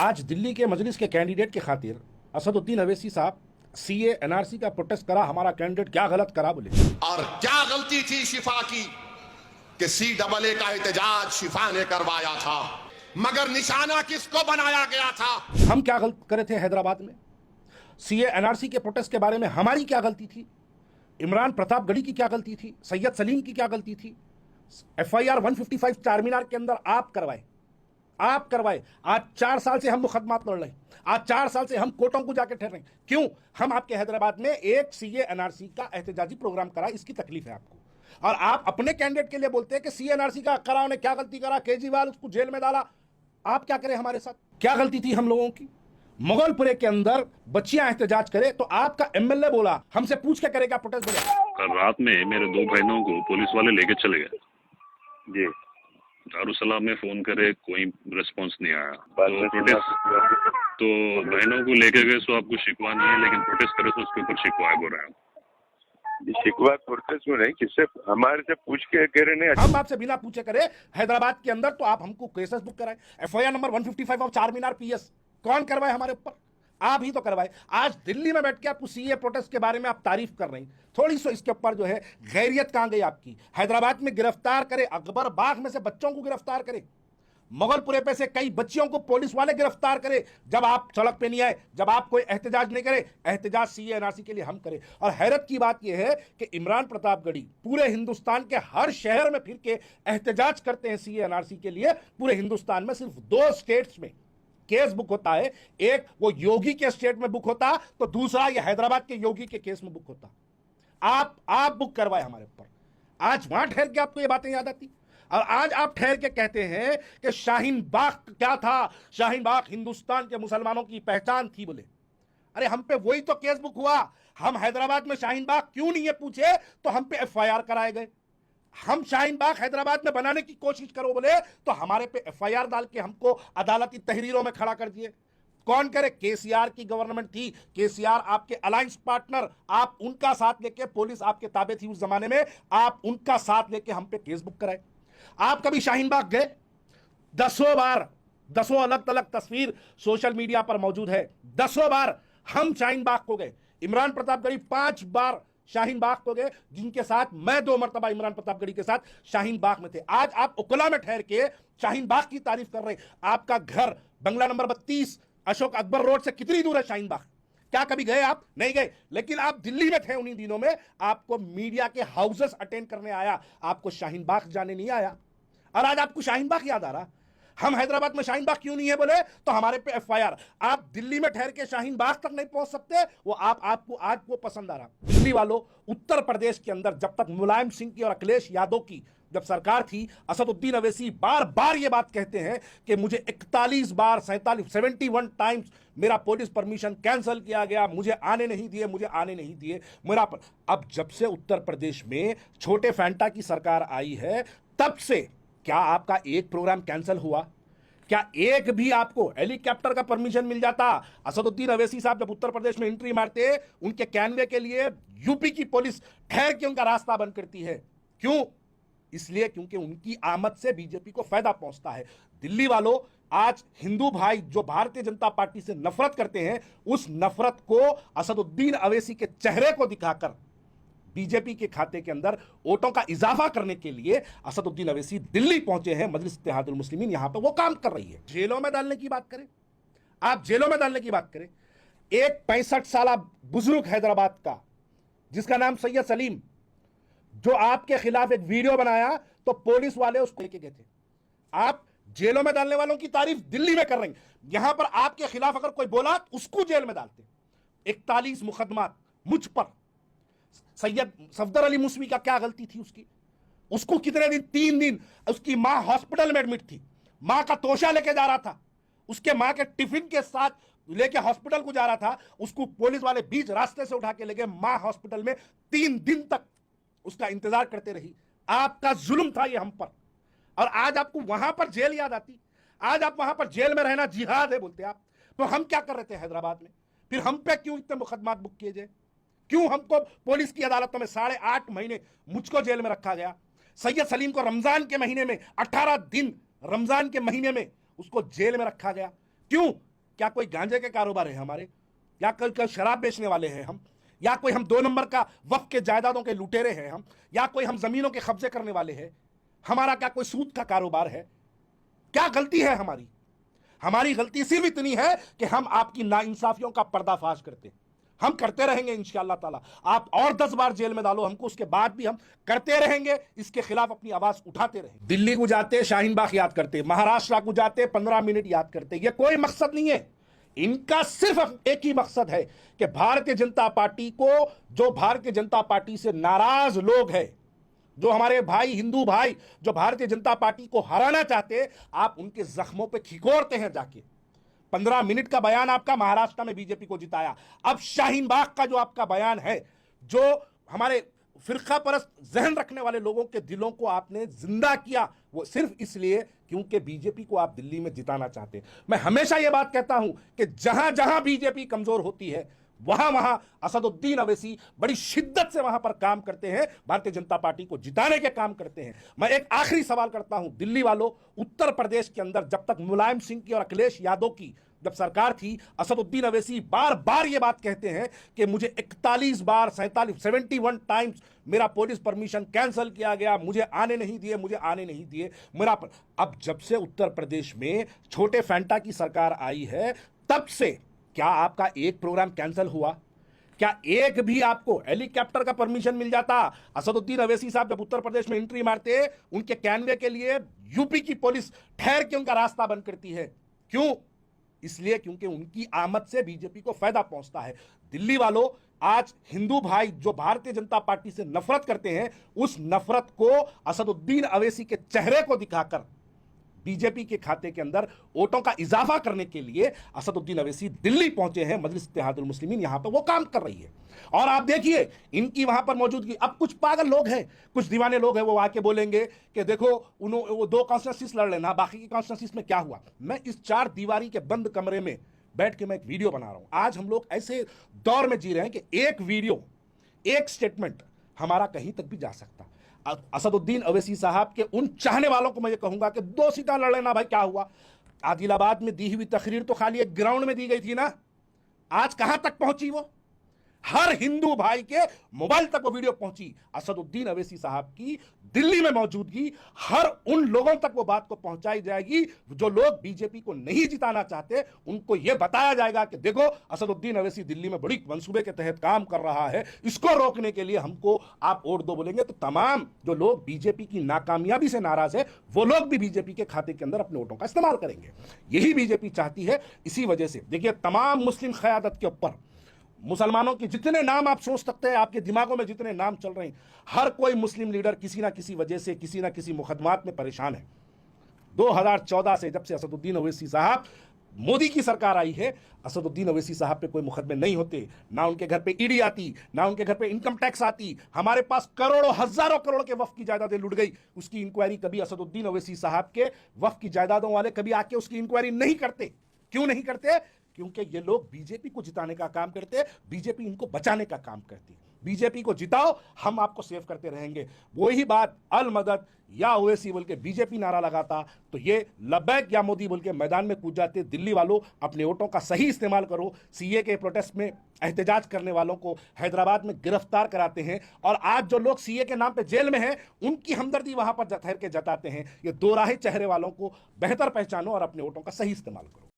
आज दिल्ली के मजलिस के कैंडिडेट की खातिर असदुद्दीन अवैसी साहब सीए एनआरसी का प्रोटेस्ट करा। हमारा कैंडिडेट क्या गलत करा बोले, और क्या गलती थी शिफा की कि CAA का एहतजाज शिफा ने करवाया था, मगर निशाना किसको बनाया गया था? हम क्या गलत करे थे हैदराबाद में? सीए एनआरसी के प्रोटेस्ट के बारे में हमारी क्या गलती थी? इमरान प्रतापगढ़ी की क्या गलती थी? सैयद सलीम की क्या गलती थी? FIR 155 चारमीनार के अंदर आप करवाए। आज 4 साल से हम मुकदमात लड़ रहे हैं, आज 4 साल से हम कोर्टों को जाके ठहर रहे हैं। क्यों? हम आपके हैदराबाद में एक सीए एनआरसी का एहतजाजी प्रोग्राम करा, इसकी तकलीफ है आपको, और आप अपने कैंडिडेट के लिए बोलते हैं कि सीए एनआरसी का करा, उन्हें क्या गलती करा, केजरीवाल उसको जेल में डाला। आप क्या करें हमारे साथ? क्या गलती थी हम लोगों की? मुगलपुरे के अंदर बच्चियां एहतजाज करे तो आपका एमएलए बोला हमसे पूछ के करेगा प्रोटेस्ट बोले। कल रात में मेरे 2 बहनों को पुलिस वाले लेके चले गए जी। दारुसलाम में फोन करे, कोई रिस्पांस नहीं आया। तो प्रोटेस्ट तो बहनों को लेके गए, सो आपको शिकवा नहीं है, लेकिन प्रोटेस्ट करे तो उसके ऊपर शिकवा है, बोल रहे हैं। शिकवा प्रोटेस्ट में नहीं, किससे हमारे से पूछ के कह रहे नहीं। हम आपसे बिना पूछे करे हैदराबाद के अंदर तो आप हमको केसेस बुक कराए। FIR number 155 of Charminar PS कौन करवाए हमारे ऊपर? आप ही तो करवाए। आज दिल्ली में बैठ के आपको सीए प्रोटेस्ट के बारे में आप तारीफ कर रहे हैं, थोड़ी सी इसके ऊपर जो है गैरियत कहां गई आपकी? हैदराबाद में गिरफ्तार करे, अकबर बाग में से बच्चों को गिरफ्तार करे, मुगलपुरे पे से कई बच्चियों को पुलिस वाले गिरफ्तार करे, जब आप सड़क पे नहीं आए, जब आप कोई एहतजाज नहीं करे। एहतजाज सीए एनआरसी के लिए हम करें। और हैरत की बात यह है कि इमरान प्रतापगढ़ी पूरे हिंदुस्तान के हर शहर में फिर के एहतजाज करते हैं सीए एनआरसी के लिए। पूरे हिंदुस्तान में सिर्फ 2 स्टेट्स में केस बुक होता है, एक वो योगी के स्टेट में बुक होता, तो दूसरा ये हैदराबाद के योगी के केस में बुक होता। आप बुक करवाए हमारे ऊपर। आज वहां ठहर के आपको ये बातें याद आती, और आज आप ठहर के कहते हैं कि शाहीन बाग क्या था? शाहीन बाग हिंदुस्तान के मुसलमानों की पहचान थी बोले। अरे हम पे वही तो केस बुक हुआ। हम हैदराबाद में शाहीन बाग क्यों नहीं है पूछे तो हम पे FIR कराए गए। हम शाहीन बाग हैदराबाद में बनाने की कोशिश करो बोले तो हमारे पे FIR डाल के हमको अदालती तहरीरों में खड़ा कर दिए। कौन करे? KCR की गवर्नमेंट थी, KCR आपके अलायंस पार्टनर, आप उनका साथ लेके, पुलिस आपके ताबे थी उस जमाने में, आप उनका साथ लेके हम पे केस बुक कराए। आप कभी शाहीन बाग गए? 10 बार, 10 अलग अलग तस्वीर सोशल मीडिया पर मौजूद है। 10 बार हम शाहीन बाग को गए। इमरान प्रतापगढ़ी 5 बार शाहीन बाग को गए, जिनके साथ मैं 2 मरतबा इमरान प्रतापगढ़ी के साथ शाहीन बाग में थे। आज आप उकला में ठहर के शाहीन बाग की तारीफ कर रहे हैं। आपका घर बंगला नंबर 32 अशोक अकबर रोड से कितनी दूर है शाहीन बाग? क्या कभी गए आप? नहीं गए। लेकिन आप दिल्ली में थे उन्हीं दिनों में, आपको मीडिया के हाउसेस अटेंड करने आया, आपको शाहीन बाग जाने नहीं आया। और आज आपको शाहीन बाग याद आ रहा। हम हैदराबाद में शाहीन बाग क्यों नहीं है बोले तो हमारे पे FIR। आप दिल्ली में ठहर के शाहीन बाग तक नहीं पहुंच सकते, वो आपको आज वो पसंद आ रहा। दिल्ली वालों, उत्तर प्रदेश के अंदर जब तक मुलायम सिंह की और अखिलेश यादव की जब सरकार थी, असदुद्दीन अवैसी बार बार ये बात कहते हैं कि मुझे 41 बार 71 टाइम्स मेरा पुलिस परमिशन कैंसिल किया गया, मुझे आने नहीं दिए मेरा अब जब से उत्तर प्रदेश में छोटे फैंटा की सरकार आई है, तब से क्या आपका एक प्रोग्राम कैंसिल हुआ? क्या एक भी आपको हेलीकॉप्टर का परमिशन मिल जाता? असदुद्दीन अवैसी साहब जब उत्तर प्रदेश में एंट्री मारते, उनके कैनवे के लिए यूपी की पुलिस ठहर के उनका रास्ता बंद करती है। क्यों? इसलिए क्योंकि उनकी आमद से बीजेपी को फायदा पहुंचता है। दिल्ली वालों, आज हिंदू भाई जो भारतीय जनता पार्टी से नफरत करते हैं, उस नफरत को असदुद्दीन अवैसी के चेहरे को दिखाकर बीजेपी के खाते के अंदर वोटों का इजाफा करने के लिए असदुद्दीन अवैसी दिल्ली पहुंचे हैं। मजलिस इत्तेहादुल मुस्लिमीन यहां पर वो काम कर रही है। जेलों में डालने की बात करें, आप जेलों में डालने की बात करें। एक 65 साल बुजुर्ग हैदराबाद का, जिसका नाम सैयद सलीम, जो आपके खिलाफ एक वीडियो बनाया तो पुलिस वाले उसको लेके गए थे। आप जेलों में डालने वालों की तारीफ दिल्ली में कर रहे हैं, यहां पर आपके खिलाफ अगर कोई बोला उसको जेल में डालते। 41 मुकदमात मुझ पर। सैयद सफदर अली मुसवी का क्या गलती थी उसको कितने दिन? 3 दिन उसकी मां हॉस्पिटल में एडमिट थी, मां का तोशा लेके जा रहा था, उसके मां के टिफिन के साथ लेके हॉस्पिटल को जा रहा था, उसको पुलिस वाले बीच रास्ते से उठा के ले गए। मां हॉस्पिटल में 3 दिन तक उसका इंतजार करते रही। आपका जुल्म था ये हम पर, और आज आपको वहां पर जेल याद आती। आज आप वहां पर जेल में रहना जिहाद है बोलते आप। तो हम क्या कर रहे थे हैदराबाद में? फिर हम पे क्यों इतने मुकदमात बुक किए जाए? क्यों हमको पुलिस की अदालतों में 8.5 महीने मुझको जेल में रखा गया? सैयद सलीम को रमजान के महीने में 18 दिन रमजान के महीने में उसको जेल में रखा गया। क्यों? क्या कोई गांजे के कारोबार है हमारे, या कल शराब बेचने वाले हैं हम, या कोई हम 2 नंबर का वक्फ के जायदादों के लुटेरे हैं हम, या कोई हम जमीनों के कब्जे करने वाले हैं? हमारा क्या कोई सूद का कारोबार है? क्या गलती है हमारी? हमारी गलती सिर्फ इतनी है कि हम आपकी नाइंसाफियों का पर्दाफाश करते हैं। हम करते रहेंगे इंशाअल्लाह ताला। आप और 10 बार जेल में डालो हमको, उसके बाद भी हम करते रहेंगे, इसके खिलाफ अपनी आवाज उठाते रहेंगे। दिल्ली को जाते शाहीन बाग याद करते, महाराष्ट्र को जाते 15 मिनट याद करते, ये कोई मकसद नहीं है। इनका सिर्फ एक ही मकसद है कि भारतीय जनता पार्टी को, जो भारतीय जनता पार्टी से नाराज लोग हैं, जो हमारे भाई हिंदू भाई जो भारतीय जनता पार्टी को हराना चाहते, आप उनके जख्मों पे खिकोरते हैं जाके। 15 मिनट का बयान आपका महाराष्ट्र में बीजेपी को जिताया। अब शाहीन बाग का जो आपका बयान है, जो हमारे फिरका परस्त जहन रखने वाले लोगों के दिलों को आपने जिंदा किया, वो सिर्फ इसलिए क्योंकि बीजेपी को आप दिल्ली में जिताना चाहते हैं। मैं हमेशा यह बात कहता हूं कि जहां जहां बीजेपी कमजोर होती है, वहां वहां असदुद्दीन अवैसी बड़ी शिद्दत से वहां पर काम करते हैं, भारतीय जनता पार्टी को जिताने के काम करते हैं। मैं एक आखिरी सवाल करता हूं दिल्ली वालों, उत्तर प्रदेश के अंदर जब तक मुलायम सिंह की और अखिलेश यादव की जब सरकार थी, असदुद्दीन अवैसी बार बार ये बात कहते हैं कि मुझे 41 बार 71 टाइम्स मेरा पुलिस परमिशन कैंसिल किया गया, मुझे आने नहीं दिए मेरा अब जब से उत्तर प्रदेश में छोटे फैंटा की सरकार आई है, तब से क्या आपका एक प्रोग्राम कैंसिल हुआ? क्या एक भी आपको हेलीकॉप्टर का परमिशन मिल जाता? असदुद्दीन अवैसी साहब जब उत्तर प्रदेश में एंट्री मारते, उनके कैनवे के लिए यूपी की पुलिस ठहर के उनका रास्ता बंद करती है। क्यों? इसलिए क्योंकि उनकी आमद से बीजेपी को फायदा पहुंचता है। दिल्ली वालों, आज हिंदू भाई जो भारतीय जनता पार्टी से नफरत करते हैं, उस नफरत को असदुद्दीन अवैसी के चेहरे को दिखाकर बीजेपी के खाते के अंदर वोटों का इजाफा करने के लिए असदुद्दीन अवैसी दिल्ली पहुंचे हैं। मजलिस इत्तेहादुल मुस्लिमीन यहां पर वो काम कर रही है, और आप देखिए इनकी वहां पर मौजूदगी। अब कुछ पागल लोग हैं, कुछ दीवाने लोग हैं, वो आके बोलेंगे कि देखो वो 2 कॉन्स्टिट्यूंसीज लड़ लेना, बाकी की कॉन्स्टिट्यूंसीज में क्या हुआ। मैं इस 4 दीवारी के बंद कमरे में बैठ के मैं एक वीडियो बना रहा हूं। आज हम लोग ऐसे दौर में जी रहे हैं कि एक वीडियो, एक स्टेटमेंट हमारा कहीं तक भी जा सकता। असदुद्दीन अवैसी साहब के उन चाहने वालों को मैं ये कहूंगा कि 2 सीटें लड़ लेना भाई, क्या हुआ। आदिलाबाद में दी हुई तकरीर तो खाली एक ग्राउंड में दी गई थी ना, आज कहां तक पहुंची वो? हर हिंदू भाई के मोबाइल तक वो वीडियो पहुंची। असदुद्दीन अवैसी साहब की दिल्ली में मौजूदगी, हर उन लोगों तक वो बात को पहुंचाई जाएगी जो लोग बीजेपी को नहीं जिताना चाहते। उनको यह बताया जाएगा कि देखो असदुद्दीन अवैसी दिल्ली में बड़ी मंसूबे के तहत काम कर रहा है, इसको रोकने के लिए हमको आप वोट दो बोलेंगे तो तमाम जो लोग बीजेपी की नाकामयाबी से नाराज है, वो लोग भी बीजेपी के खाते के अंदर अपने वोटों का इस्तेमाल करेंगे। यही बीजेपी चाहती है। इसी वजह से देखिए, तमाम मुस्लिम क़यादत के ऊपर मुसलमानों के जितने नाम आप सोच सकते हैं, आपके दिमागों में जितने नाम चल रहे हैं, हर कोई मुस्लिम लीडर किसी ना किसी वजह से, किसी ना किसी मुकदमात में परेशान है। 2014 से जब से असदुद्दीन अवैसी साहब, मोदी की सरकार आई है, असदुद्दीन अवैसी साहब पे कोई मुकदमे नहीं होते, ना उनके घर पे ईडी आती, ना उनके घर पे इनकम टैक्स आती। हमारे पास करोड़ों हजारों करोड़ के वक्फ की जायदादें लुट गई, उसकी इंक्वायरी कभी असदुद्दीन अवैसी साहब के वक्फ की जायदादों वाले कभी आके उसकी इंक्वायरी नहीं करते। क्यों नहीं करते? क्योंकि ये लोग बीजेपी को जिताने का काम करते हैं, बीजेपी इनको बचाने का काम करती है। बीजेपी को जिताओ, हम आपको सेव करते रहेंगे। वही बात अल मदद या ओवैसी बोल के बीजेपी नारा लगाता तो ये लब्बैक या मोदी बोल के मैदान में कूद जाते। दिल्ली वालों, अपने वोटों का सही इस्तेमाल करो। सीए के प्रोटेस्ट में एहतजाज करने वालों को हैदराबाद में गिरफ्तार कराते हैं, और आज जो लोग सीए के नाम पे जेल में हैं, उनकी हमदर्दी वहां पर ठहर के जताते हैं। ये 2 राहे चेहरे वालों को बेहतर पहचानो और अपने वोटों का सही इस्तेमाल करो।